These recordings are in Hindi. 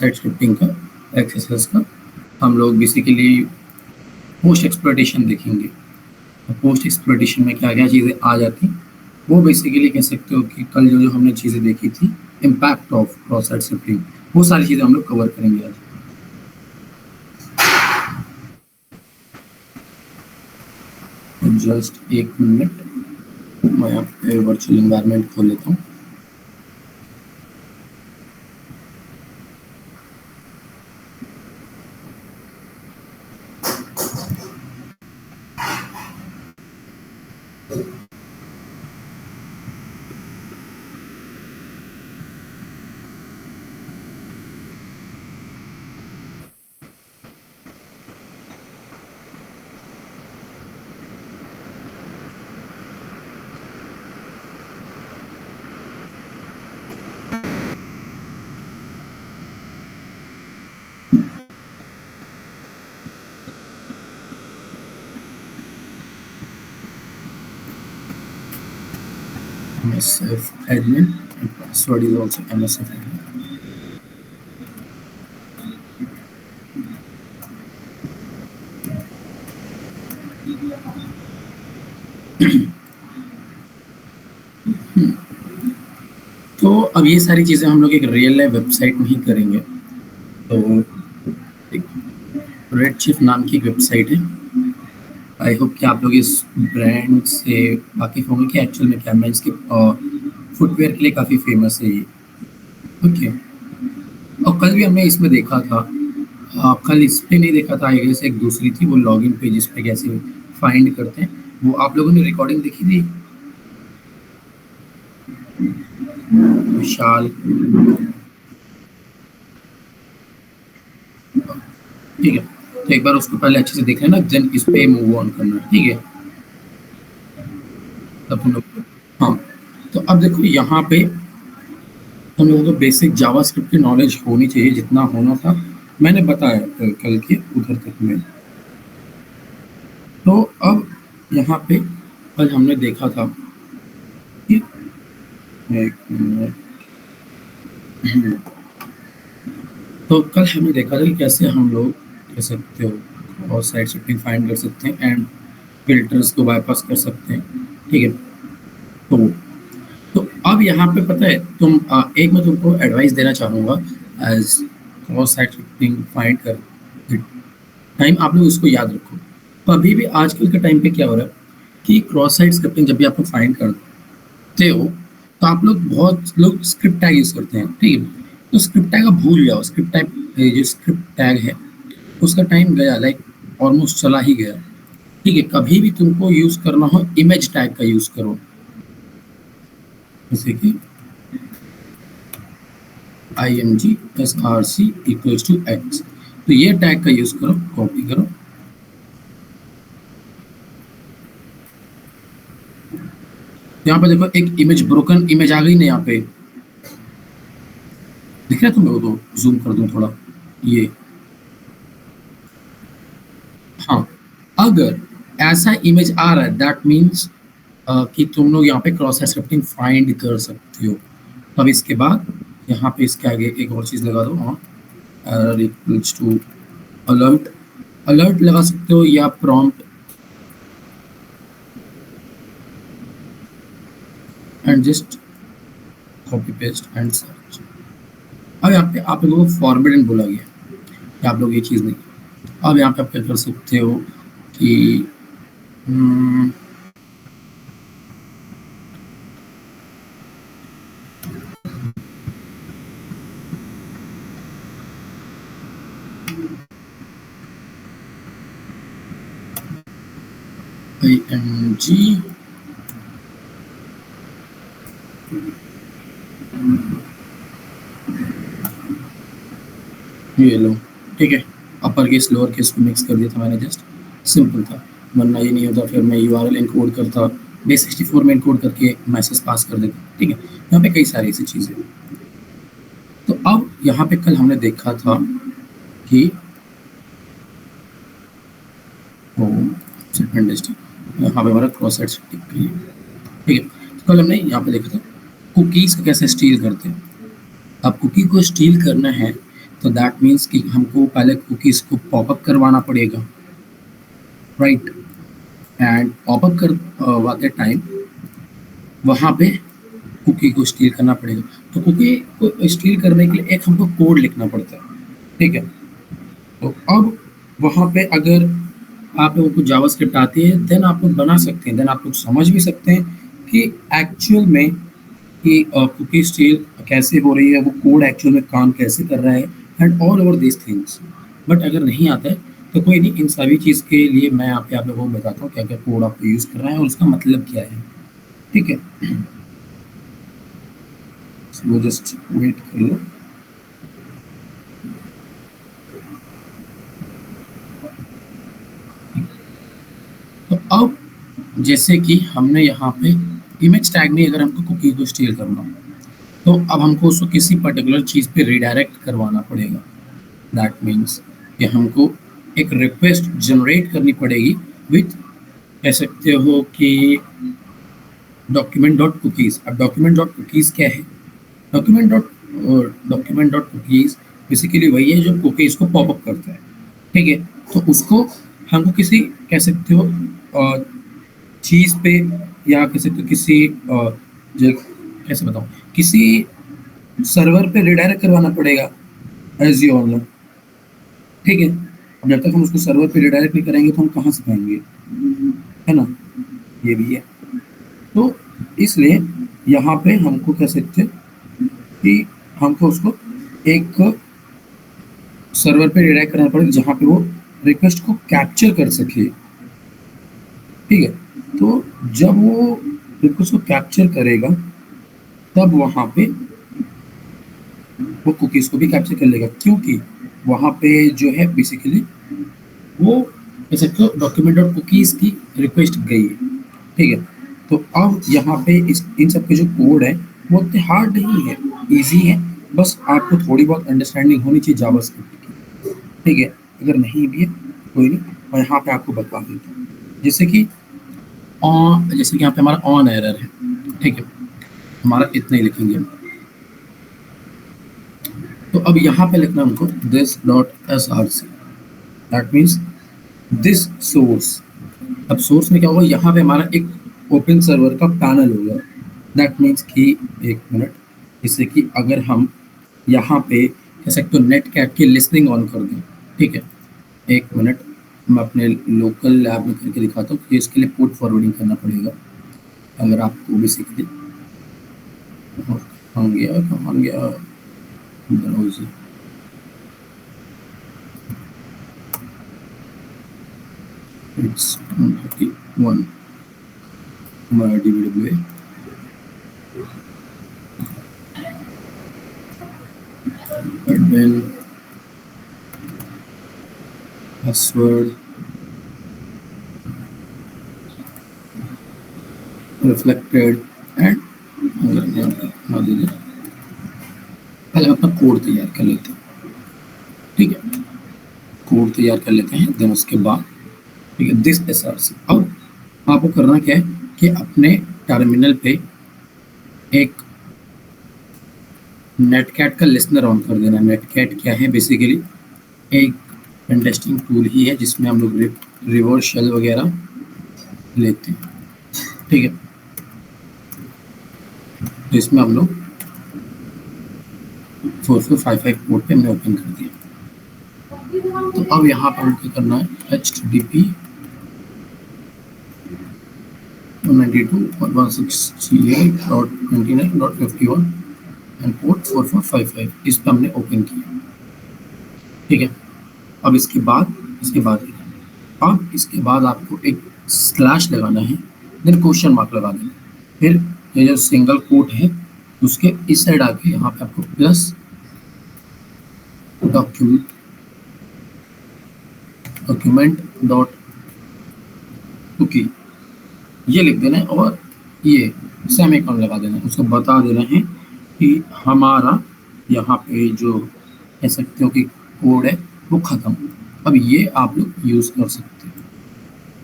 साइट स्क्रिप्टिंग का एक्सरसाइज का हम लोग बेसिकली पोस्ट एक्सप्लॉइटेशन देखेंगे। तो पोस्ट एक्सप्लॉइटेशन में क्या क्या चीज़ें आ जाती वो बेसिकली कह सकते हो कि कल जो हमने चीज़ें देखी थी impact of cross site scripting, वो सारी चीज़ें हम लोग कवर करेंगे आज। जस्ट एक मिनट, मैं यहाँ पे वर्चुअल इन्वायरमेंट खोल लेता हूँ। MSF admin and password is also MSF admin. तो अब ये सारी चीज़ें हम लोग एक रियल लाइफ वेबसाइट में ही करेंगे। तो एक रेडशिफ्ट नाम की एक वेबसाइट है। आई होप कि आप लोग इस ब्रांड से वाकिफ होंगे कि एक्चुअल में क्या, मैं इसके फुटवेयर के लिए काफ़ी फेमस है ये। ओके, और कल भी हमने इसमें देखा था, कल इस पे नहीं देखा था, आई गेस एक दूसरी थी, वो लॉगिन पेजेस पे कैसे फाइंड करते हैं, वो आप लोगों ने रिकॉर्डिंग देखी थी। विशाल, ठीक है, तो एक बार उसको पहले अच्छे से देख लेना, देन इस पे मूव ऑन करना, ठीक है। तब हम लोग, हाँ, तो अब देखो यहाँ पे हम लोगों को बेसिक जावास्क्रिप्ट की नॉलेज होनी चाहिए, जितना होना था मैंने बताया कल के उधर तक में। तो अब यहाँ पे कल हमने देखा था कि एक मिनट, तो कल हमने देखा था कि कैसे हम लोग कह सकते हो और साइट शिफ्टिंग फाइंड कर सकते हैं एंड फिल्टर्स को बाईपास कर सकते हैं, ठीक है। तो अब यहाँ पे पता है एक मैं तुमको एडवाइस देना चाहूँगा as cross site shifting find कर टाइम, आप लोग इसको याद रखो। तो अभी भी आजकल के टाइम पे क्या हो रहा है कि क्रॉस साइट स्क्रिप्टिंग जब भी आप लोग फाइंड करते हो तो आप लोग बहुत लोग स्क्रिप्ट टैग यूज़ करते हैं, ठीक है। तो स्क्रिप्ट टैग आप भूल जाओ, स्क्रिप्ट टैग जो स्क्रिप्ट टैग है उसका टाइम गया, लाइक ऑलमोस्ट चला ही गया, ठीक है। कभी भी तुमको यूज़ करना हो इमेज टैग का यूज़ करो, जैसे कि img+rc इक्वल्स टू x, तो ये टैग का यूज करो, कॉपी करो, यहाँ पे देखो एक इमेज, ब्रोकन इमेज आ गई ना, यहाँ पे दिख रहा है तुम लोगों को, जूम कर दूं थोड़ा ये, हाँ, अगर ऐसा इमेज आ रहा है दैट मीन्स कि तुम लोग यहाँ पे क्रॉस स्क्रिप्टिंग फाइंड कर सकते हो। अब इसके बाद यहाँ पे इसके आगे एक और चीज़ लगा दो, हाँ, error equals to alert, alert लगा सकते हो या prompt and just copy paste and search. अब यहाँ पे आप लोगों को फॉरवर्ड बोला गया कि आप लोग ये चीज़ नहीं, अब यहाँ पे आप क्या कर सकते हो कि img ये लो, ठीक है, अपर केस लोअर केस को मिक्स कर दिया था मैंने, जस्ट सिंपल था, वरना ये नहीं होता, फिर मैं URL इनकोड करता, base64 में इनकोड करके मैसेज पास कर देता, ठीक है। यहाँ पे कई सारी ऐसी चीज़ें। तो अब यहाँ पे कल हमने देखा था कि यहाँ पे हमारा क्रॉस साइट स्क्रिप्टिंग, ठीक है। तो कल हमने यहाँ पे देखा था कुकीज़ को कैसे स्टील करते हैं। अब कुकी को स्टील करना है तो दैट मीन्स कि हमको पहले कुकीज़ को पॉपअप करवाना पड़ेगा, राइट। एंड पॉपअप करवाते टाइम वहाँ पे कुकी को स्टील करना पड़ेगा। तो कुकी को स्टील करने के लिए एक हमको कोड लिखना पड़ता है, ठीक है। तो अब वहाँ पे अगर आप लोगों को जावास्क्रिप्ट आती है देन आप लोग बना सकते हैं, देन आप लोग समझ भी सकते हैं कि एक्चुअल में कि कुकी स्टील कैसे हो रही है, वो कोड एक्चुअल में काम कैसे कर रहा है and all over this things. But अगर नहीं आता है तो कोई नहीं, इन सभी चीज़ के लिए मैं यहाँ पे आप लोगों को बताता हूँ क्या क्या कोड आपको यूज़ कर रहा है और उसका मतलब क्या है, ठीक है। वो जस्ट वेट कर लो। तो अब जैसे कि हमने यहाँ पे इमेज टैग में अगर हमको कुकी को स्टील करना हो तो अब हमको उसको किसी पर्टिकुलर चीज़ पे रिडायरेक्ट करवाना पड़ेगा। दैट मीन्स कि हमको एक रिक्वेस्ट जनरेट करनी पड़ेगी विथ, कह सकते हो कि डॉक्यूमेंट डॉट कुकीज़। अब डॉक्यूमेंट डॉट कुकीज़ क्या है? डॉक्यूमेंट डॉट कुकीज़ बेसिकली वही है जो कुकीज़ को पॉपअप करता है, ठीक है। तो उसको हमको किसी, कह सकते हो चीज़ पे, या कह सकते हो किसी जो, कैसे बताऊँ, किसी सर्वर पे रिडायरेक्ट करवाना पड़ेगा एज यू ऑल नो, ठीक है। अब जब तक हम उसको सर्वर पे रिडायरेक्ट नहीं करेंगे तो हम कहाँ से पाएंगे, है ना, ये भी है। तो इसलिए यहाँ पे हमको कह सकते हैं कि हमको उसको एक सर्वर पे रिडायरेक्ट करना पड़ेगा जहाँ पे वो रिक्वेस्ट को कैप्चर कर सके, ठीक है। तो जब वो रिक्वेस्ट को कैप्चर करेगा तब वहाँ पे वो कुकीज़ को भी कैप्चर कर लेगा, क्योंकि वहाँ पे जो है बेसिकली वो कह सकते हो डॉक्यूमेंट डॉट कुकीज़ की रिक्वेस्ट गई है, ठीक है। तो अब यहाँ पे इन सब के जो कोड है वो उतने हार्ड नहीं है, ईजी है। बस आपको थोड़ी बहुत अंडरस्टैंडिंग होनी चाहिए जावास्क्रिप्ट की, ठीक है। अगर नहीं भी है कोई नहीं, मैं यहाँ पे आपको बता देता हूँ। जैसे कि यहाँ पे हमारा ऑन एरर है, ठीक है, हमारा इतना ही लिखेंगे हम। तो अब यहाँ पे लिखना हमको this dot src, that means this source. अब सोर्स में क्या होगा, यहाँ पे हमारा एक ओपन सर्वर का पैनल होगा। दैट मीन्स कि एक मिनट, जैसे कि अगर हम यहाँ पे कह सकते हो नेट कैट की लिसनिंग ऑन कर दें, ठीक है। एक मिनट, मैं अपने लोकल लैब में करके दिखाता हूँ कि इसके लिए पोर्ट फॉरवर्डिंग करना पड़ेगा। अगर आपको भी सीख दे, कहाँ गया ब्राउज़र, it's 131 हमारा DBWA, admin password reflected and पहले अपना कोड तैयार कर लेते हैं, ठीक है। कोड तैयार कर लेते हैं, देन उसके बाद ठीक है दिस src। अब आपको करना क्या है कि अपने टर्मिनल पे एक नेटकैट का लिसनर ऑन कर देना। नेटकैट क्या है, बेसिकली एक पेन टेस्टिंग टूल ही है जिसमें हम लोग रिवर्स शेल वगैरह लेते हैं, ठीक है। तो इसमें हम लोग 4455 पोर्ट पे हमने ओपन कर दिया। तो अब यहाँ पर हमको करना है http 192.168.29.51 एंड पोर्ट 4455, इस पर हमने ओपन किया, ठीक है। अब इसके बाद आपको एक स्लैश लगाना है, देन क्वेश्चन मार्क लगा देना। फिर ये जो सिंगल कोट है उसके इस साइड आके यहाँ पे आपको प्लस डॉक्यूमेंट डॉट कुकी ये लिख देना है और ये सेमीकोलन लगा देना है। उसको बता देना है कि हमारा यहाँ पे जो कह सकते हो कि कोड है वो ख़त्म। अब ये आप लोग यूज़ कर सकते हैं,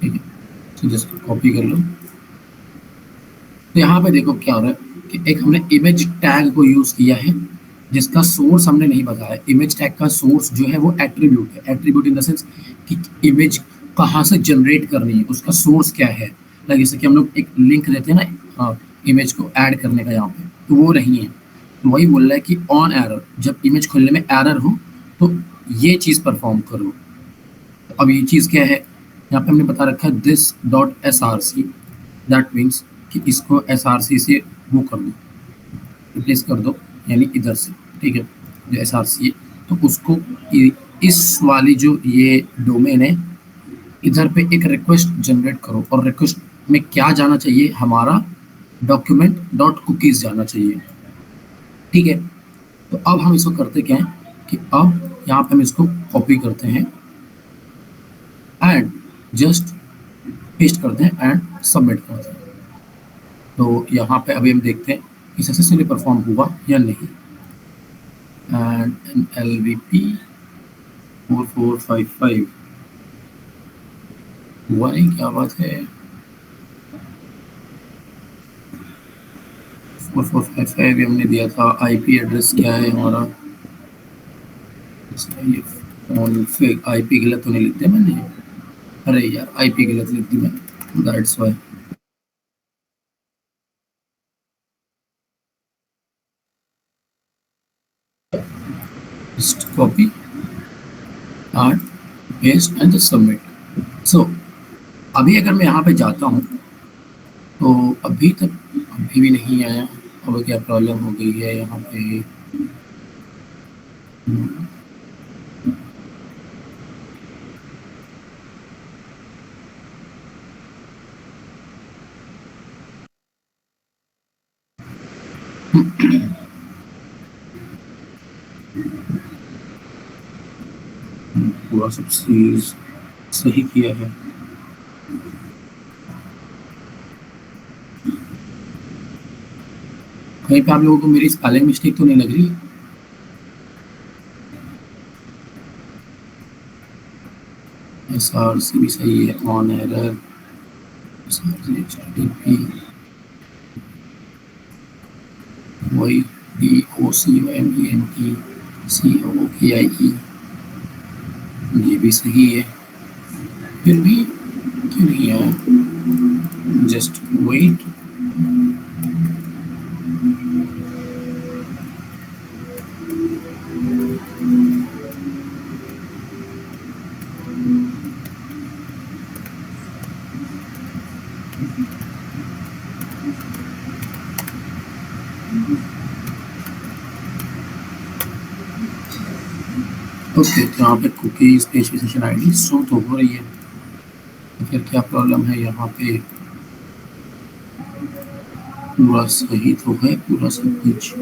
ठीक है। तो जस्ट कॉपी कर लो। तो यहाँ पे देखो क्या हो रहा है कि एक हमने इमेज टैग को यूज़ किया है जिसका सोर्स हमने नहीं बताया। इमेज टैग का सोर्स जो है वो एट्रीब्यूट है। एट्रीब्यूट इन द सेंस कि इमेज कहाँ से जनरेट करनी है, उसका सोर्स क्या है। लाइक जैसे कि हम लोग एक लिंक देते हैं ना इमेज को ऐड करने का यहाँ पे, तो वो नहीं है। तो वही बोल रहा है कि ऑन एरर, जब इमेज खोलने में एरर हो तो ये चीज़ परफॉर्म करो। तो अब ये चीज़ क्या है, यहाँ पे हमने बता रखा है this dot S R C. That means कि इसको एस आर सी से वो कर दो, रिप्लेस कर दो, यानी इधर से। ठीक है, जो एस आर सी है तो उसको इस वाली जो ये डोमेन है, इधर पे एक रिक्वेस्ट जनरेट करो, और रिक्वेस्ट में क्या जाना चाहिए, हमारा डॉक्यूमेंट डॉट कुकीज जाना चाहिए। ठीक है, तो अब हम इसको करते क्या है कि अब यहाँ पे हम इसको कॉपी करते हैं एंड जस्ट पेस्ट करते हैं एंड सबमिट करते हैं। तो यहाँ पे अभी हम देखते हैं कि सक्सेसफुली परफॉर्म हुआ या नहीं। And N L V P 4455 हुआ नहीं, क्या बात है। 4455 हमने दिया था। आईपी एड्रेस क्या है हमारा, ये फोन फिर आईपी गलत तो नहीं लिख दिया मैंने। अरे यार आईपी गलत लिख दी मैंने, that's why. Just copy and paste and just submit. So अभी अगर मैं यहाँ पे जाता हूँ तो अभी तक अभी भी नहीं आया। अब क्या प्रॉब्लम हो गई है यहाँ पे। पूरा सब चीज सही किया है। कहीं पे आप लोगों को मेरी स्पेलिंग मिस्टेक तो नहीं लग रही। एस आर सी भी सही है, on error S R C H T P वही D O C O M E N T C O K I ई, ये भी सही है। फिर भी क्यों नहीं आया, जस्ट वेट। ओके, तो यहाँ पे कुकी स्पेसिफिकेशन आईडी शो तो हो रही है, तो फिर क्या प्रॉब्लम है यहाँ पे। पूरा सही तो है, पूरा सब कुछ,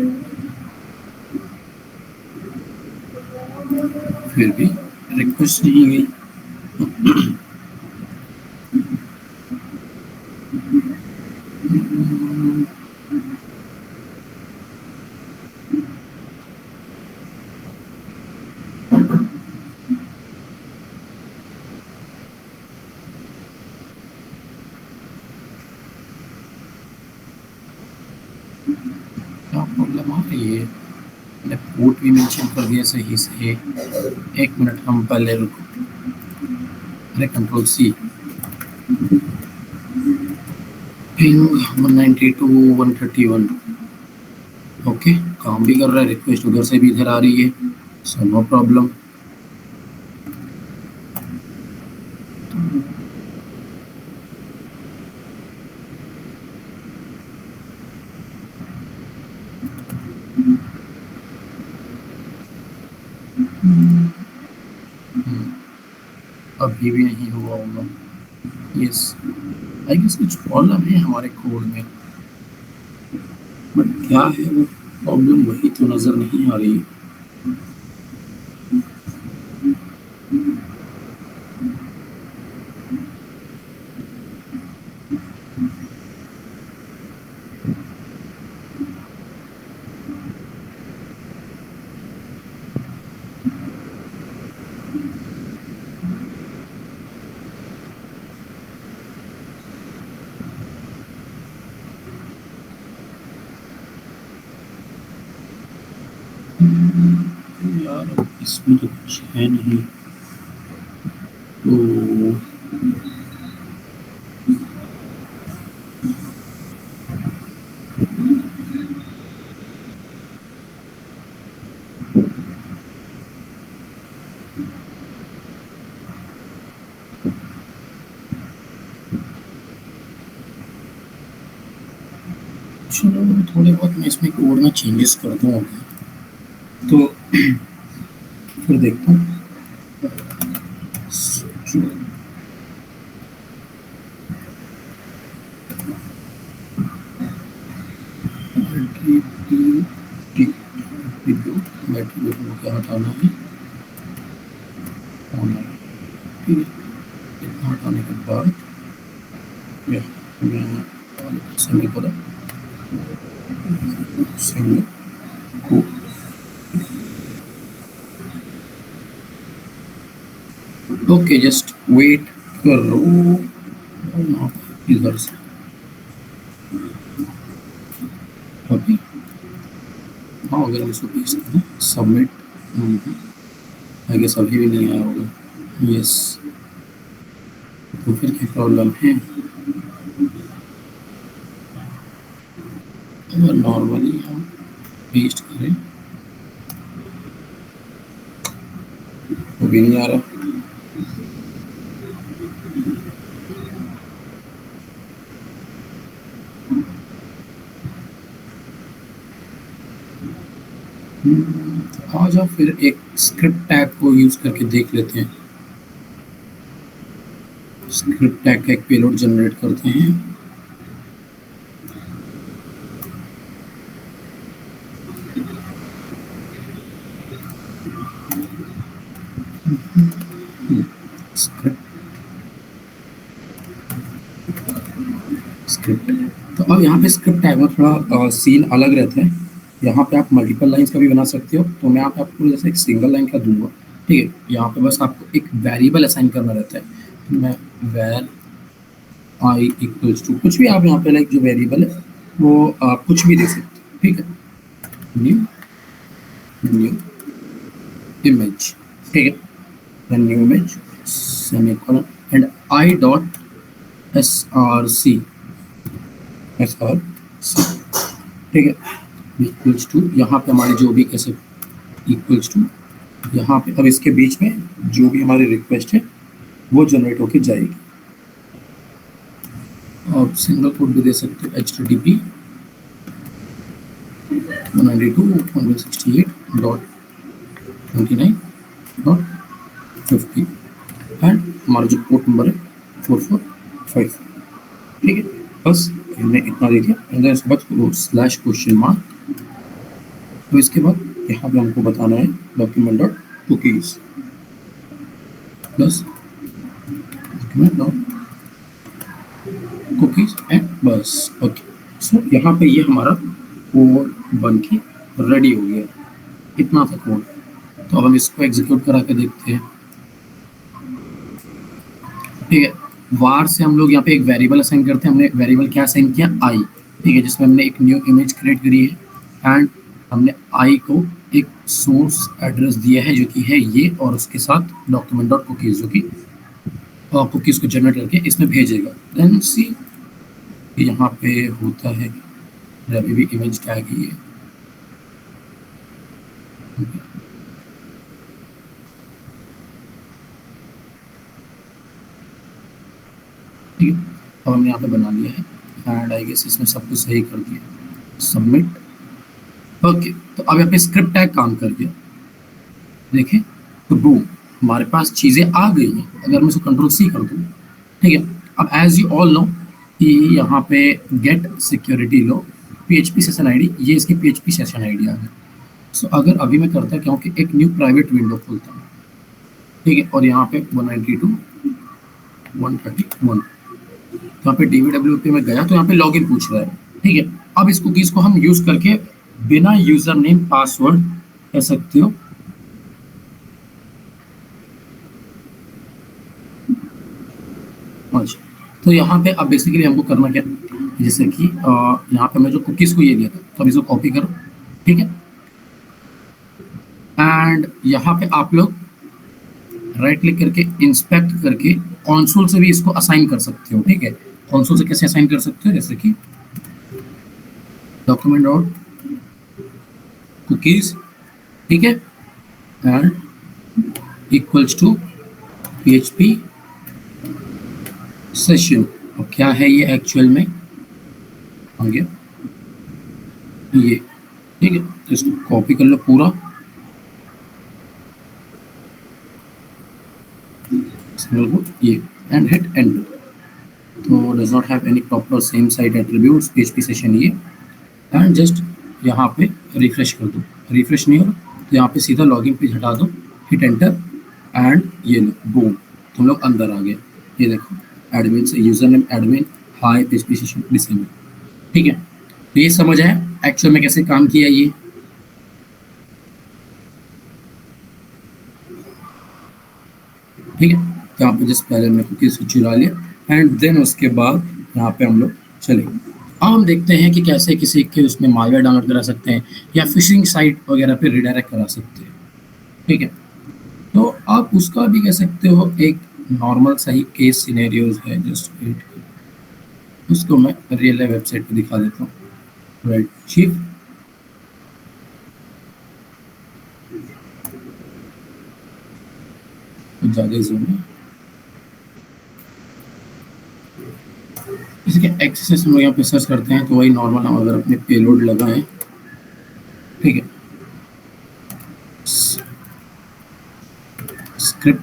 फिर भी रिक्वेस्ट नहीं गई। क्या प्रॉब्लम आ रही है। मैंने पोर्ट भी मेंशन कर दिया सही से। एक मिनट हम पहले रुको। अरे कंट्रोल सी, पिंग 192.131। ओके, काम भी कर रहा है, रिक्वेस्ट उधर से भी इधर आ रही है, सो नो प्रॉब्लम। अभी भी नहीं हुआ होगा। यस, आई गेस कुछ प्रॉब्लम है हमारे कोड में, बट क्या है वो प्रॉब्लम, वही तो नज़र नहीं आ रही। इसमें तो कुछ है नहीं, तो चलो थोड़े बहुत मैं इसमें कोड में चेंजेस कर दूंगा, तो फिर देखता हूँ। बैटरी को क्या हटाना है, ठीक है। इतना हटाने के बाद सेमी को ओके, जस्ट वेट करो इधर से। अभी हाँ, अगर हम इसको भेज सकते हैं सबमिट, आई गेस अभी भी नहीं आया होगा। यस, तो फिर क्या प्रॉब्लम है? अगर नॉर्मली हम पेस्ट करें वो भी नहीं आ रहा। आज आप फिर एक स्क्रिप्ट टैग को यूज करके देख लेते हैं। स्क्रिप्ट टैग का एक पेलोड जनरेट करते हैं। स्क्रिप्ट, तो अब यहाँ पे स्क्रिप्ट टैग में थोड़ा सीन अलग रहता है। यहाँ पे आप मल्टीपल लाइंस का भी बना सकते हो, तो मैं यहाँ पे आपको जैसे एक सिंगल लाइन का दूंगा, ठीक है। यहाँ पे बस आपको एक वेरिएबल असाइन करना रहता है, तो मैं वेर आई इक्वल्स टू कुछ भी, आप यहाँ पे लाइक जो वेरिएबल है वो आप कुछ भी दे सकते हो, ठीक है। न्यू इमेज, ठीक है, new image semicolon and I dot src, ठीक है, इक्वल्स टू, यहाँ पे हमारी जो भी कैसे इक्वल्स टू, यहाँ पे अब इसके बीच में जो भी हमारी रिक्वेस्ट है वो जनरेट होके जाएगी। आप सिंगल कोड भी दे सकते हो, http 192.168.29.50 एंड हमारा जो पोर्ट नंबर है 445, ठीक है। बस हमने इतना दे दिया, एंड इसके बाद स्लैश क्वेश्चन मार्क, तो इसके बाद यहाँ पे हमको बताना है document dot cookies plus document dot cookies and बस, ओके। सो यहाँ पे ये हमारा कोड बन के रेडी हो गया, इतना था कोड। तो अब हम इसको एग्जीक्यूट करा के देखते हैं, ठीक है। वार से हम लोग यहाँ पे एक वेरिएबल असाइन करते हैं। हमने वेरिएबल क्या असाइन किया, आई, ठीक है, जिसमें हमने एक न्यू इमेज क्रिएट करी है एंड हमने आई को एक सोर्स एड्रेस दिया है जो कि है ये, और उसके साथ डॉक्यूमेंट डॉट कुकीज जो कि कुकीज को जनरेट करके इसमें भेजेगा। देन सी यहाँ पे होता है अभी भी इमेज टैग ही है, ठीक है। अब हमने यहाँ पे बना लिया है एंड आई गेस इसमें सब कुछ सही कर दिया, सबमिट, ओके। तो अब यहाँ पे स्क्रिप्ट टैग काम कर गया, देखें तो बूम हमारे पास चीज़ें आ गई हैं। अगर मैं इसको कंट्रोल सी कर दूँ, ठीक है। अब एज यू ऑल नो कि यहाँ पे गेट सिक्योरिटी लो PHP सेशन आईडी, ये इसकी PHP सेशन आईडी आ गई। सो अगर अभी मैं करता क्या हूँ कि एक न्यू प्राइवेट विंडो खोलता हूँ, ठीक है, और यहाँ पे 192.131, तो यहाँ पे DVWP में गया तो यहाँ पे लॉगिन पूछ रहा है, ठीक है। अब इस कुकीज को हम यूज करके बिना यूजर नेम पासवर्ड कह सकते हो, अच्छा। तो यहाँ पे अब बेसिकली हमको करना क्या, जैसे कि यहाँ पे मैं जो कुकीज को ये दिया था, तो अब इसको कॉपी करो, ठीक है, एंड यहाँ पे आप लोग राइट क्लिक करके इंस्पेक्ट करके कंसोल से भी इसको असाइन कर सकते हो। ठीक है, कंसोल से कैसे असाइन कर सकते हो, जैसे कि डॉक्यूमेंट डॉट कुकीज, ठीक है, and equals to PHP session. और क्या है ये एक्चुअल में, आ गया ये, ठीक है, तो इसको कॉपी कर लो पूरा, ये एंड हिट एंटर। तो does not have any proper same site attributes PHP session ये, एंड जस्ट यहाँ पे रिफ्रेश कर दो। रिफ्रेश नहीं हो तो यहाँ पे सीधा लॉगिन पेज हटा दो, हिट एंटर एंड ये लो बूम, तुम लोग अंदर आ गए। ये देखो एडमिन से user name admin, high PHP session disable. ठीक है, तो ये समझ आया एक्चुअल में कैसे काम किया ये। ठीक है, तो यहाँ पे जस्ट पहले हमने कुकीज को चुरा लिया एंड देन उसके बाद यहाँ पे हम लोग चलेंगे। अब हम देखते हैं कि कैसे किसी के उसमें मालवेयर डाउनलोड करा सकते हैं या फिशिंग साइट वगैरह पे रिडायरेक्ट करा सकते हैं। ठीक है, तो आप उसका भी कह सकते हो, एक नॉर्मल सही केस सिनेरियोज है, जस्ट वेट, उसको मैं रियल लाइफ वेबसाइट पे दिखा देता हूँ। राइट चीफ, ज़्यादा जूम है, इसके एक्सेस हम लोग यहाँ पे सर्च करते हैं तो वही नॉर्मल हम अगर अपने पेलोड लगाएं, ठीक है, script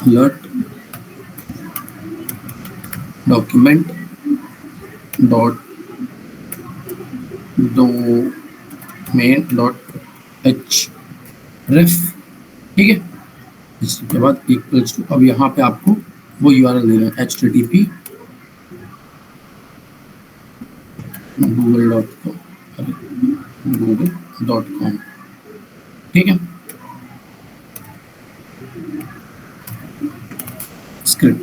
alert document dot domain dot H ref, ठीक है, इसके बाद इक्वल्स टू, अब यहाँ पे आपको वो URL दे रहे हैं http google.com, ठीक है, स्क्रिप्ट।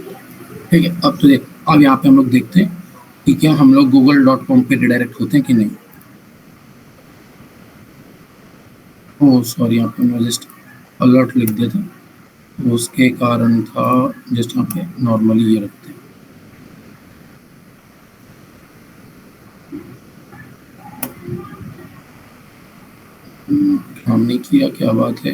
ठीक है, अब तो देख, अब यहाँ पे हम लोग देखते हैं कि क्या हम लोग google.com पे रिडायरेक्ट होते हैं कि नहीं। ओह सॉरी, यहाँ पे मैं जस्ट अलर्ट लिख दिया था, उसके कारण था, जस्ट यहाँ पे नॉर्मली ये रखते हैं। काम नहीं किया, क्या बात है,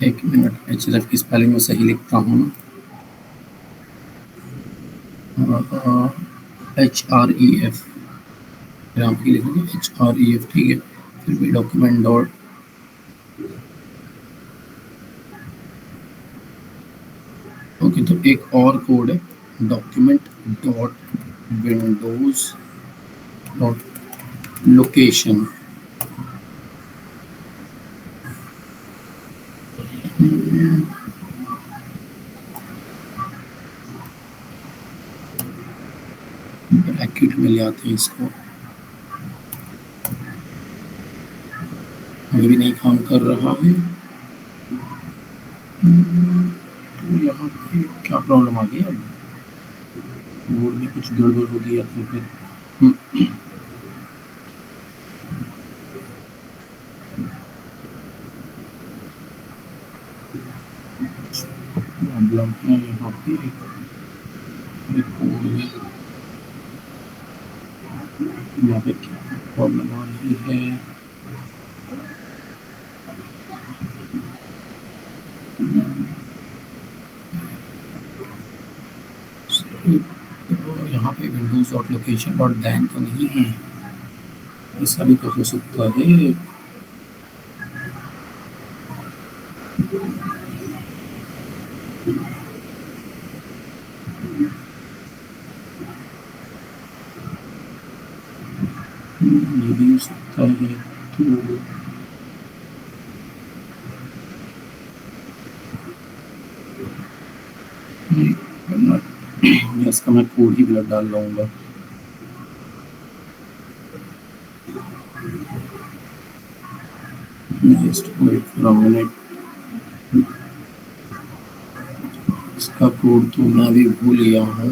एक मिनट, HRF की स्पेलिंग में सही लिखता हूँ ना, HREF, यहाँ पे लिखोगे HREF, ठीक है, फिर भी डॉक्यूमेंट डॉट ओके, तो एक और कोड है document dot Windows dot location, bracket में ले आते हैं इसको, अभी भी नहीं काम कर रहा है, तो यहाँ पे क्या प्रॉब्लम आ गई, अब बोर्ड में कुछ गड़बड़ हो गई या तो फिर प्रॉब्लम है यहाँ पे, यहाँ पे क्या प्रॉब्लम आ रही है, यहाँ पे windows dot location dot then तो नहीं है, ऐसा भी तो हो सकता है। ये भी हो सकता है, तो इसका मैं कोड ही ब्लड डाल लाऊंगा। Just wait for a minute, इसका कोड तो मैं भी भूल गया हूँ,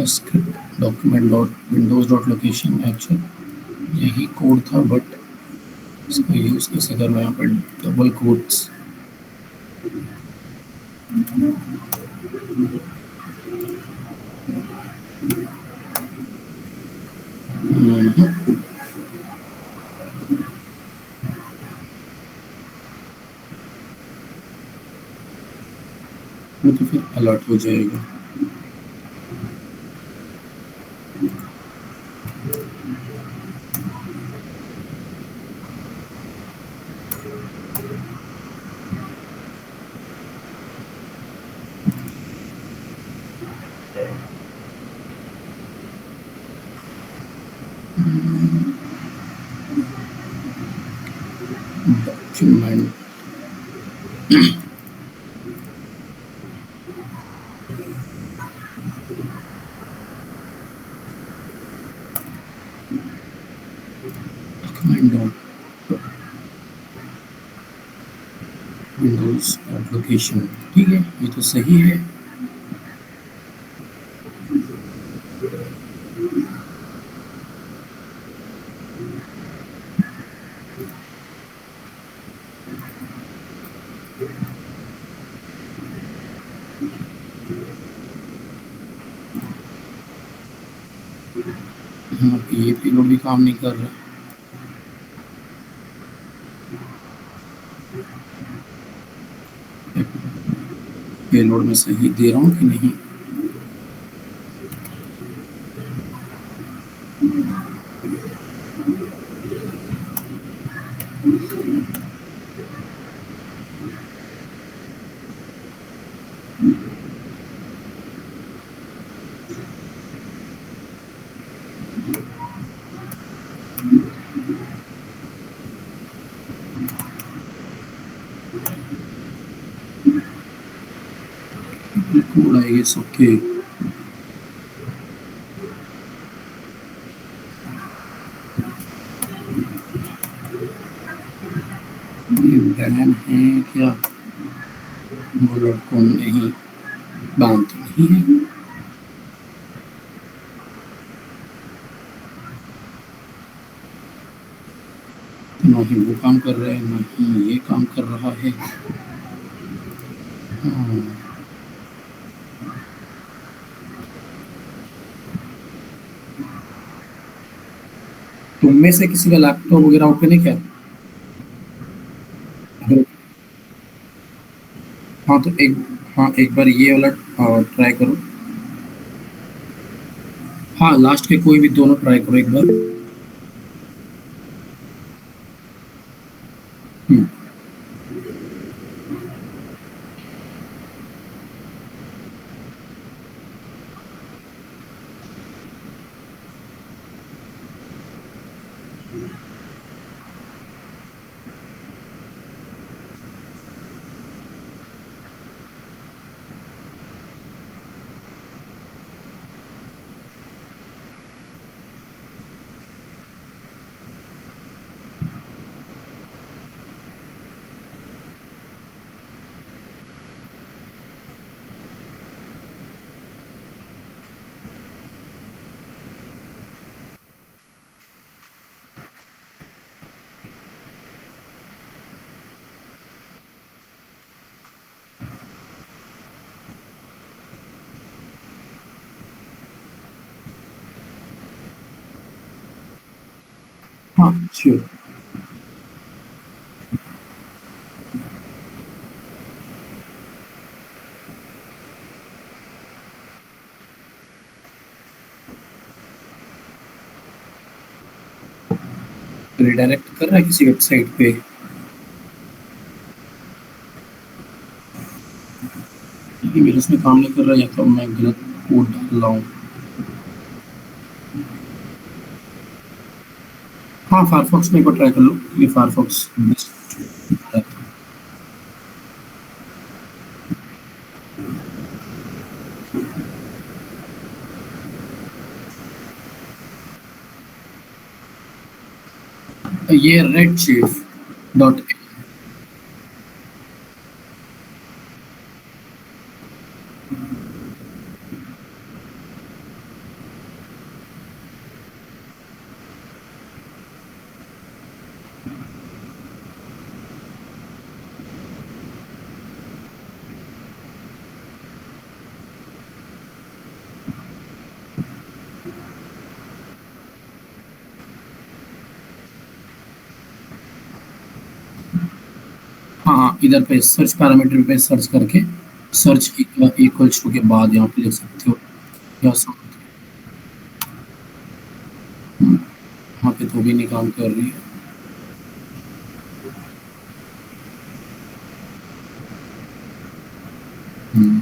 script document dot Windows dot location, actual यही कोड था, बट इसको यूज़ कैसे करना है यहाँ पर डबल कोट्स। वो तो फिर अलर्ट हो जाएगा। Document document dot Windows dot location, ठीक है, ये तो सही है। हाँ, ये पेलोड भी काम नहीं कर रहा। पेलोड में सही दे रहा हूँ कि नहीं? Code I guess, okay. ये बैन है क्या? वो लड़कों नहीं, बैन तो नहीं है। ना ही वो काम कर रहा है, ना ही ये काम कर रहा है। हाँ, तुम में से किसी का लैपटॉप वगैरह ओपन है क्या? अगर हाँ तो एक, हाँ एक बार ये वाला ट्राई करो। हाँ, लास्ट के कोई भी दोनों ट्राई करो एक बार। हम्म, हाँ श्योर। रिडायरेक्ट कर रहा है किसी वेबसाइट पे? ये मेरे उसमें काम नहीं कर रहा, या तो मैं गलत कोड डाल रहा हूँ। हाँ, फायरफॉक्स में एक बार ट्राई कर लो, ये फायरफॉक्स बेस्ट है। ये रेड चीफ डॉट, इधर पे सर्च पैरामीटर पे सर्च करके सर्च इक्वल्स टू के बाद यहाँ पे लिख सकते हो या यहाँ पे तो भी नहीं काम कर रही है। हम्म,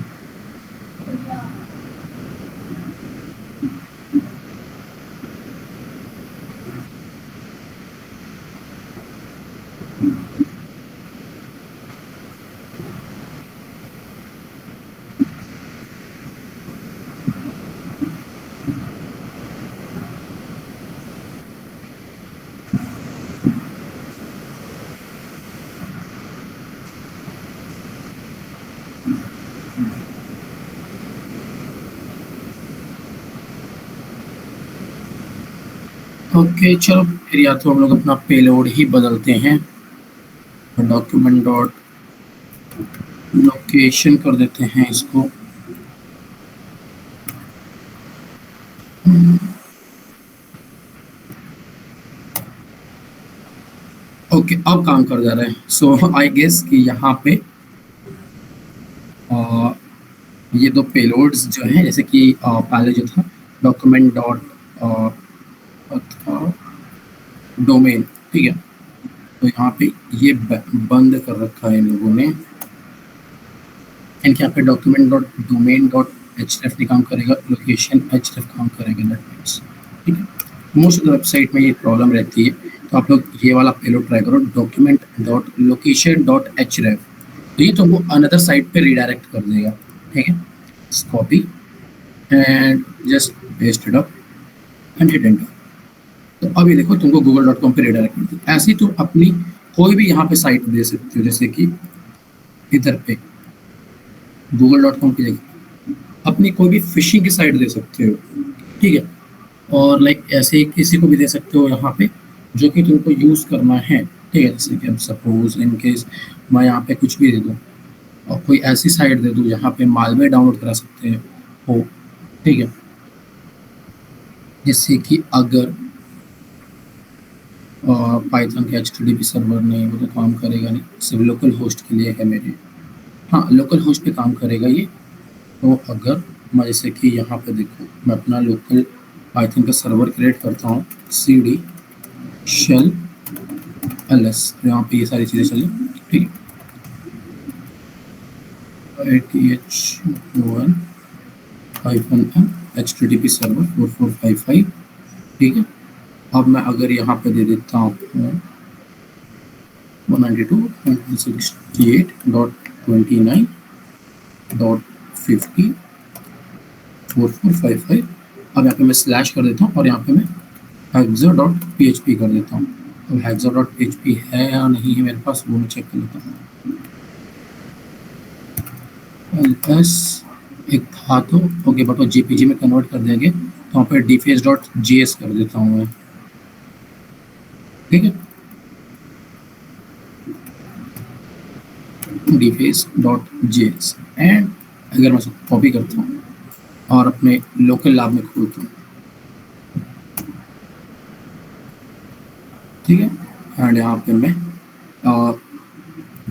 ओके चलो फिर या तो हम लोग अपना पेलोड ही बदलते हैं, डॉक्यूमेंट डॉट लोकेशन कर देते हैं इसको। ओके अब काम कर जा रहा है। सो आई गेस कि यहाँ पे आ, ये दो पेलोड्स जो हैं, जैसे कि पहले जो था डॉक्यूमेंट डॉट डोमेन, ठीक है, तो यहाँ पे ये बंद कर रखा है इन लोगों ने। इनके यहाँ पे document dot domain dot H नहीं काम करेगा, लोकेशन एच काम करेगा, दैट मीन्स, ठीक है। मोस्ट ऑफ द वेबसाइट में ये प्रॉब्लम रहती है, तो आप लोग ये वाला पेलोड ट्राई करो, document dot location dot H तो ये तुमको अनदर साइट पे रिडायरेक्ट कर देगा, ठीक है। Copy and just paste it up and hit enter. तो अभी देखो तुमको google.com पे रिडायरेक्ट कर दी। ऐसे ही तुम अपनी कोई भी यहाँ पे साइट दे सकते हो, जैसे कि इधर पे google.com की जगह अपनी कोई भी फिशिंग की साइट दे सकते हो, ठीक है। और लाइक ऐसे ही किसी को भी दे सकते हो यहाँ पे जो कि तुमको यूज़ करना है, ठीक है। जैसे कि अब सपोज इन केस मैं यहाँ पे कुछ भी दे दूँ और कोई ऐसी साइट दे दूँ जहाँ पे मालवेयर डाउनलोड करा सकते हो, ठीक है। जैसे कि अगर पाइथन के HTTP सर्वर नहीं, वो तो काम करेगा नहीं, सिर्फ लोकल होस्ट के लिए है मेरे, हाँ लोकल होस्ट पे काम करेगा ये। तो अगर मैं जैसे कि यहाँ पे देखो मैं अपना लोकल पाइथन का सर्वर क्रिएट करता हूँ, cd shell ls, तो यहाँ पे ये सारी चीज़ें चली, ठीक है। ATH1-m HTTP सर्वर 4455, ठीक है। अब मैं अगर यहाँ पे दे देता हूँ 192.168.29.50.4455। अब यहाँ पे मैं स्लैश कर देता हूँ और यहाँ पे मैं hexa.php कर देता हूँ। अब hexa.php है या नहीं है मेरे पास, वो मैं चेक कर लेता हूँ। ls एक था तो ओके, बट वो jpg में कन्वर्ट कर देंगे, तो वहाँ पे deface.js कर देता हूँ मैं, ठीक है। deface.js एंड अगर मैं उसको कॉपी करता हूँ और अपने लोकल लैब में खोलता हूँ, ठीक है। एंड यहाँ पे मैं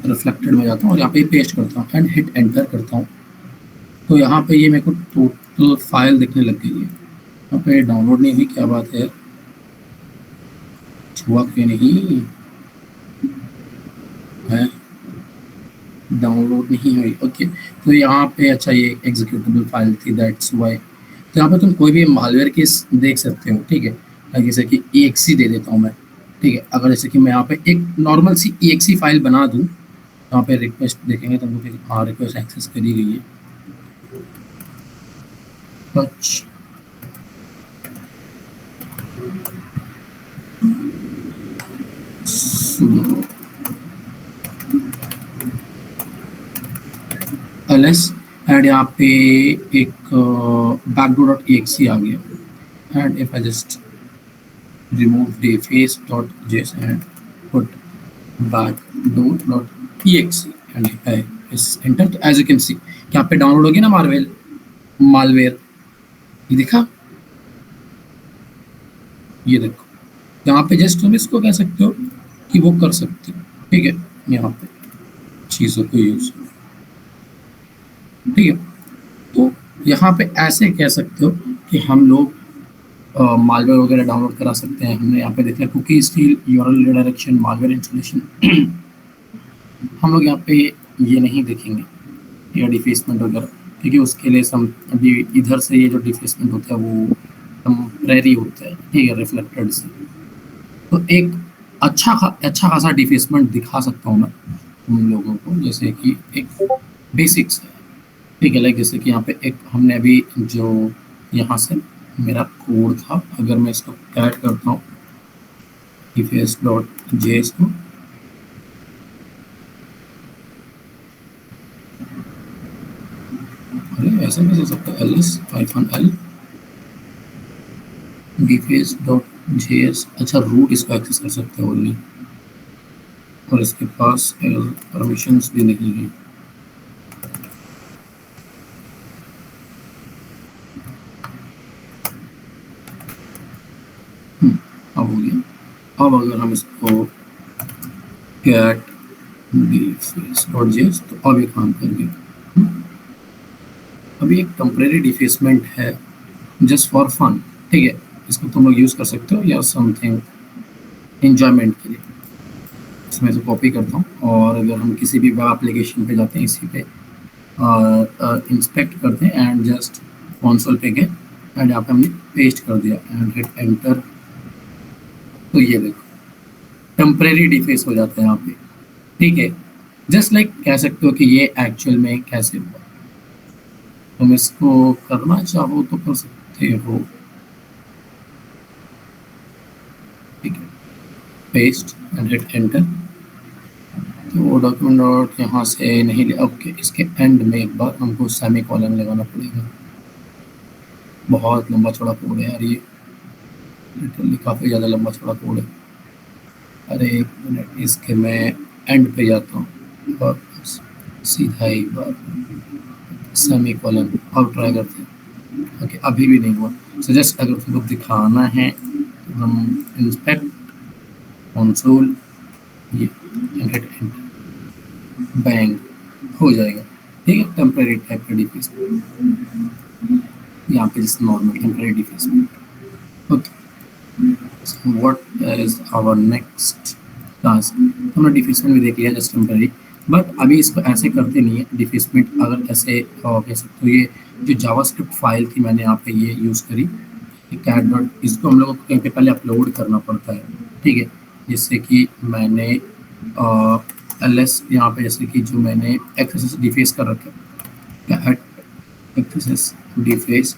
रिफ्लेक्टेड में जाता हूँ और यहाँ पे पेस्ट करता हूँ एंड हिट एंटर करता हूँ। तो यहाँ पे ये मेरे को टोटल फाइल दिखने लग गई है। यहाँ पे डाउनलोड नहीं हुई, क्या बात है, छुआ क्यों नहीं है, डाउनलोड नहीं हुई, ओके। तो यहाँ पे अच्छा ये एग्जीक्यूटेबल फाइल थी, दैट्स वाई। तो यहाँ पे तुम कोई भी मालवेयर की देख सकते हो, ठीक है। जैसे कि exe दे देता हूँ मैं, ठीक है। अगर जैसे कि मैं यहाँ पे एक नॉर्मल सी exe फाइल बना दूँ, यहाँ पे रिक्वेस्ट देखेंगे तुमको कि हाँ रिक्वेस्ट एक्सेस करी गई है। ls एंड यहाँ पे एक backdoor.exe आ गया and if I just remove deface.js and put backdoor.exe and if I press enter, तो as you can see यहाँ पे डाउनलोड हो गया ना मालवेयर, ये दिखा, ये देखो। यहाँ पे जस्ट तुम इसको कह सकते हो कि वो कर सकते हो, ठीक है। यहाँ पे चीज़ों को यूज़, ठीक है। तो यहाँ पे ऐसे कह सकते हो कि हम लोग मालवेयर वगैरह डाउनलोड करा सकते हैं। हमने यहाँ पे देखा cookie steal, URL redirection, malware installation. हम लोग यहाँ पे ये नहीं देखेंगे या डिफेसमेंट वगैरह, क्योंकि उसके लिए हम अभी इधर से ये जो डिफेसमेंट होता है वो टेम्परेरी होता है, ठीक है, रिफ्लेक्टेड से। तो एक अच्छा खासा डिफेसमेंट दिखा सकता हूँ मैं उन लोगों को, जैसे कि एक बेसिक्स है, ठीक है। लाइक जैसे कि यहाँ पे एक हमने अभी जो यहाँ से मेरा कोड था, अगर मैं इसको कैट करता हूँ defaced.js को, अरे ऐसा कैसे हो सकता है, ls-l defaced.js, अच्छा रूट इसको एक्सेस कर सकते हैं ओनली, और इसके पास परमिशंस भी नहीं है। अब हो गया। अब अगर हम इसको get deface.js, तो अब ये काम कर गया। अभी एक टेम्परेरी डिफेसमेंट है जस्ट फॉर फन, ठीक है, इसको तुम लोग यूज़ कर सकते हो या समथिंग इंजॉयमेंट के लिए। इसमें से कॉपी करता हूँ, और अगर हम किसी भी वेब एप्लीकेशन पे जाते हैं, इसी पे इंस्पेक्ट करते हैं एंड जस्ट कंसोल पे गए एंड यहाँ पे हमने पेस्ट कर दिया एंड हिट एंटर, तो ये देखो टेम्परेरी डिफेस हो जाता है यहाँ पे, ठीक है। जस्ट लाइक कह सकते हो कि ये एक्चुअल में कैसे हुआ। तुम इसको करना चाहो तो कर सकते हो, ठीक है, पेस्ट एंड हिट एंटर। तो डॉक्यूमेंट डॉट यहाँ से नहीं ले, ओके, इसके एंड में एक बार हमको सेमी कॉलन लगाना पड़ेगा। बहुत लंबा चौड़ा कोड है यार ये, लिटरली काफ़ी ज़्यादा लंबा चौड़ा कोड है। अरे एक मिनट, इसके मैं एंड पे जाता हूँ और सीधा एक बार सेमी कॉलन, और ट्राई करते हैं। ओके, अभी भी नहीं हुआ। सो जस्ट अगर तुमको दिखाना है तो हम इंस्पेक्ट कंसोल, ये एंटर, बैंग हो जाएगा, ठीक है। टेम्परेरी टाइप का डिफेस यहाँ पे जैसे normal temporary defacement. Okay, so what is our next task. हमने डिफेसमेंट भी देख लिया जस्ट टेम्परेरी, बट अभी इसको ऐसे करते नहीं है डिफेसमेंट। अगर ऐसे कह सकते हो, ये जो जावास्क्रिप्ट फाइल थी मैंने यहाँ पे ये यूज़ करी, कैट डॉट, इसको हम लोगों को कहीं पे पहले अपलोड करना पड़ता है, ठीक है। जिससे कि मैंने एलएस यहाँ पे, जैसे कि जो मैंने एक्सेस डिफेस कर रखा है, एक्सेस डिफेस,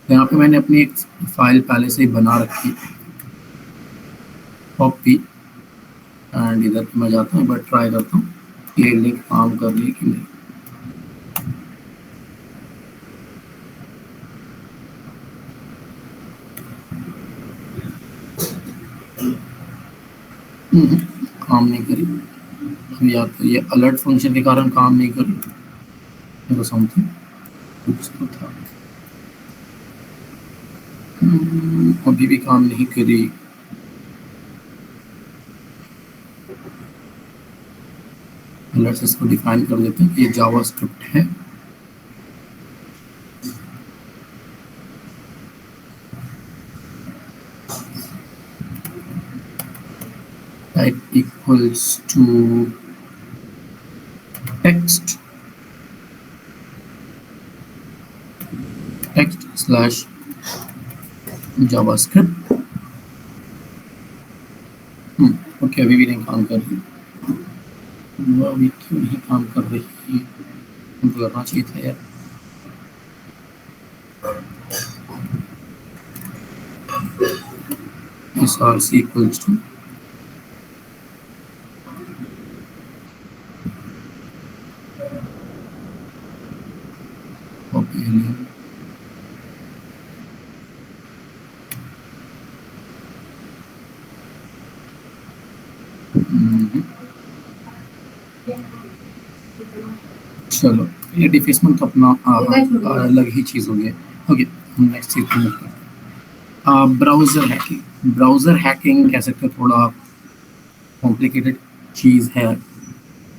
तो यहाँ पे मैंने अपनी एक फाइल पहले से ही बना रखी, कॉपी, एंड इधर पे मैं जाता हूँ, बट ट्राई करता हूँ ये लिंक काम कर रही है कि नहीं। काम नहीं करी, या तो ये अलर्ट फंक्शन के कारण काम नहीं करी, तो समथिंग कुछ तो था। अभी भी काम नहीं करी। अलर्ट्स इसको डिफाइन कर देते हैं कि ये जावास्क्रिप्ट है। Type equals to text slash JavaScript. Okay, अभी भी नहीं काम कर रही, अभी क्यों नहीं काम कर रही है, हमको करना चाहिए था यार। src equals to copy alien, चलो ये डिफेसमेंट तो अपना अलग ही चीज़ हो गया। ओके, हम नेक्स्ट चीज़ पे मूव करते हैं। Browser hacking. ब्राउज़र हैकिंग कह सकते हो थोड़ा कॉम्प्लिकेटेड चीज़ है,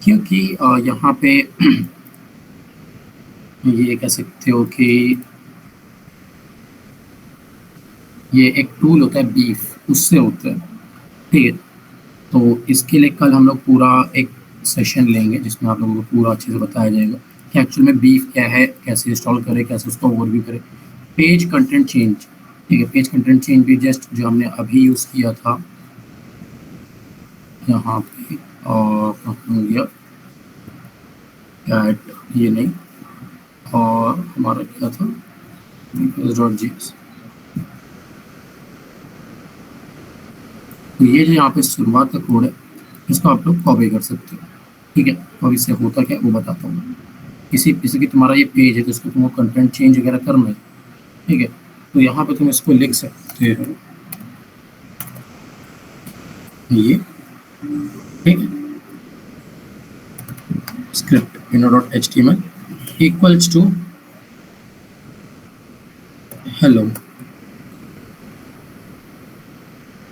क्योंकि यहाँ पे ये कह सकते हो कि ये एक टूल होता है बीफ, उससे होता है। ठीक है, तो इसके लिए कल हम लोग पूरा एक सेशन लेंगे जिसमें आप लोगों को पूरा अच्छे से बताया जाएगा कि एक्चुअल में बीफ क्या है, कैसे इंस्टॉल करें, कैसे उसको ओवरव्यू करें। पेज कंटेंट चेंज, ठीक है, पेज कंटेंट चेंज भी जस्ट जो हमने अभी यूज़ किया था यहाँ पे, और हो गया ऐड, ये नहीं, और हमारा क्या था डॉट जी। तो ये जो यहाँ पे शुरुआत का कोड है, इसको आप लोग कॉपी कर सकते हो। ठीक है, और इससे होता क्या वो बताता हूँ। इसी जैसे कि तुम्हारा ये पेज है तो इसको तुमको कंटेंट चेंज वगैरह करना है। ठीक है, तो यहाँ पे तुम इसको लिख सकते हो ये, ठीक है, script inner dot H T M L equals to hello.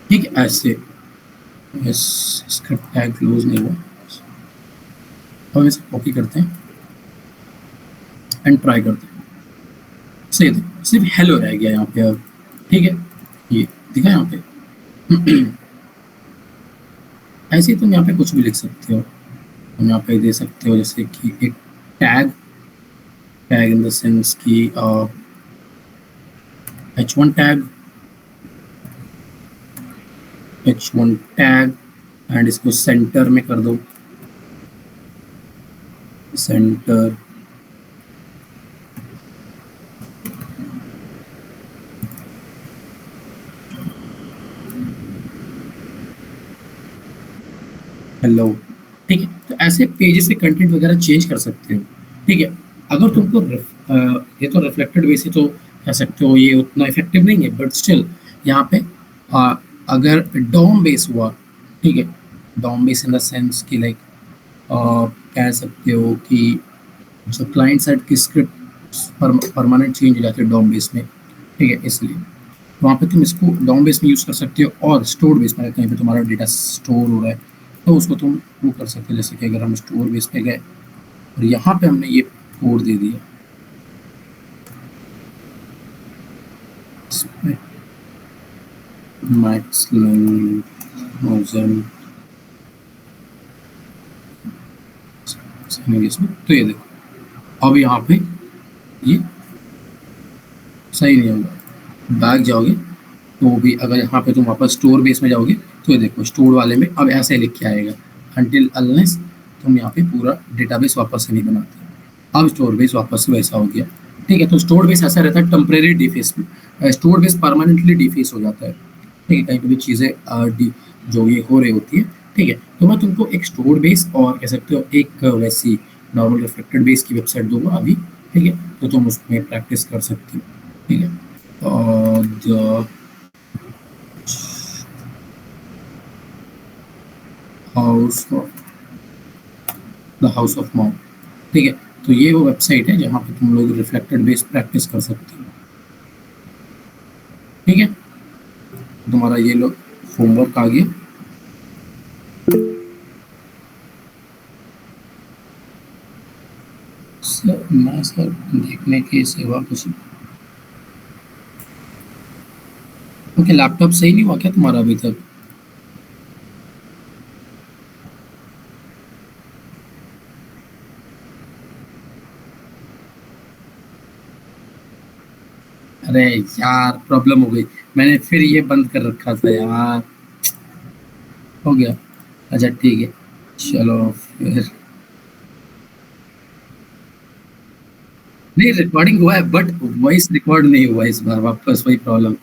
ठीक है, ऐसे स्क्रिप्ट टैग क्लोज नहीं हुआ, हम इसे कॉपी करते हैं एंड ट्राई करते हैं। सही है, सिर्फ हेलो रह गया यहाँ पे अब। ठीक है, ये दिखा यहाँ पे। ऐसे ही तुम यहाँ पे कुछ भी लिख सकते हो। तुम यहाँ पे दे सकते हो जैसे कि एक tag, tag in the sense कि h1 tag, h1 tag, and इसको सेंटर में कर दो, सेंटर। हेलो। ठीक है, तो ऐसे पेजेस के कंटेंट वगैरह चेंज कर सकते हो। ठीक है, अगर तुमको ये तो रिफ्लेक्टेड बेस है तो कह सकते हो ये उतना इफेक्टिव नहीं है, बट स्टिल यहाँ पे अगर डॉम बेस हुआ, ठीक है, DOM base in the sense कि लाइक कह सकते हो कि जो क्लाइंट साइड की स्क्रिप्ट परमानेंट चेंज हो जाती है डॉम बेस में। ठीक है, इसलिए वहाँ पे तुम इसको डॉम बेस में यूज़ कर सकते हो, और स्टोर बेस में अगर कहीं पे तुम्हारा डेटा स्टोर हो रहा है तो उसको तुम वो कर सकते हो। जैसे कि अगर हम स्टोर बेस पे गए और यहाँ पे हमने ये कोड दे दिया, मैक्स तो ये देखो अब यहाँ पे ये सही नहीं होगा। बैक जाओगे तो भी अगर यहाँ पे तुम वापस स्टोर बेस में जाओगे तो ये देखो स्टोर वाले में अब ऐसे लिख के आएगा अनटिल अनलेस तुम यहाँ पे पूरा डेटाबेस वापस से नहीं बनाते। अब स्टोर बेस वापस से वैसा हो गया। ठीक है, तो स्टोर बेस ऐसा रहता है टेम्परेरी डिफेस में, स्टोर बेस परमानेंटली डिफेस हो जाता है। ठीक है, कहीं पे भी चीज़ें जो ये हो रही होती है। ठीक है, तो मैं तुमको एक स्टोर बेस और कह सकते हो एक वैसी नॉर्मल रिफ्लेक्टेड बेस की वेबसाइट दूंगा अभी। ठीक है, तो तुम उसमें प्रैक्टिस कर सकते हो। ठीक है, और द हाउस ऑफ मॉम। ठीक है, तो ये वो वेबसाइट है जहाँ पे तुम लोग रिफ्लेक्टेड बेस प्रैक्टिस कर सकते हो। ठीक है, तुम्हारा ये लो होमवर्क आ गया। सर मैं सर देखने की सेवा कुछ। ओके, लैपटॉप सही नहीं हुआ क्या तुम्हारा अभी तक? अरे यार प्रॉब्लम हो गई, मैंने फिर ये बंद कर रखा था यार। हो गया, अच्छा ठीक है, चलो फिर। नहीं, रिकॉर्डिंग हुआ है बट वॉइस रिकॉर्ड नहीं हुआ इस बार, वापस वही प्रॉब्लम।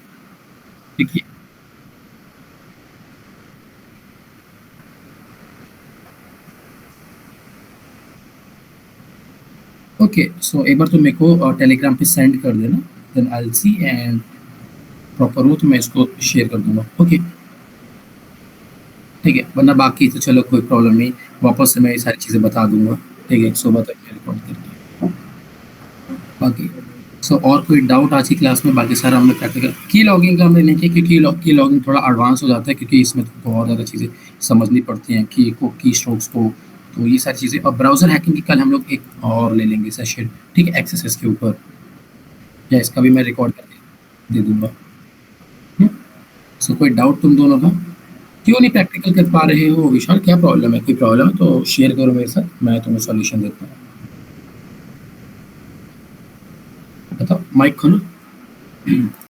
ठीक है, ओके, सो एक बार तो मेरे को टेलीग्राम पे सेंड कर देना, then I will see and proper हो तो मैं इसको शेयर कर दूंगा। ओके, ठीक है, वरना बाकी तो चलो कोई प्रॉब्लम नहीं, वापस से मैं ये सारी चीज़ें बता दूंगा। ठीक है, सुबह तक रिकॉर्ड करके। बाकी सो और कोई डाउट आज की क्लास में? बाकी सारा हमने प्रैक्टिकल की लॉगिंग का हमने नहीं किया क्योंकि की लॉगिंग थोड़ा एडवांस हो जाता है, क्योंकि इसमें तो बहुत ज़्यादा चीज़ें समझनी पड़ती हैं की को, की स्ट्रोक्स को तो ये सारी चीज़ें और ब्राउज़र हैकिंग की कल हम लोग एक और ले लेंगे सेशन, ठीक है? एक्सेसेस के ऊपर या इसका भी मैं रिकॉर्ड करके दे दूँगा। हुँ? सो कोई डाउट तुम दोनों का? क्यों नहीं प्रैक्टिकल कर पा रहे हो विशाल, क्या प्रॉब्लम है? कोई प्रॉब्लम है तो शेयर करो मेरे साथ, मैं तुम्हें सॉल्यूशन देता हूँ। बताओ, माइक खोलो।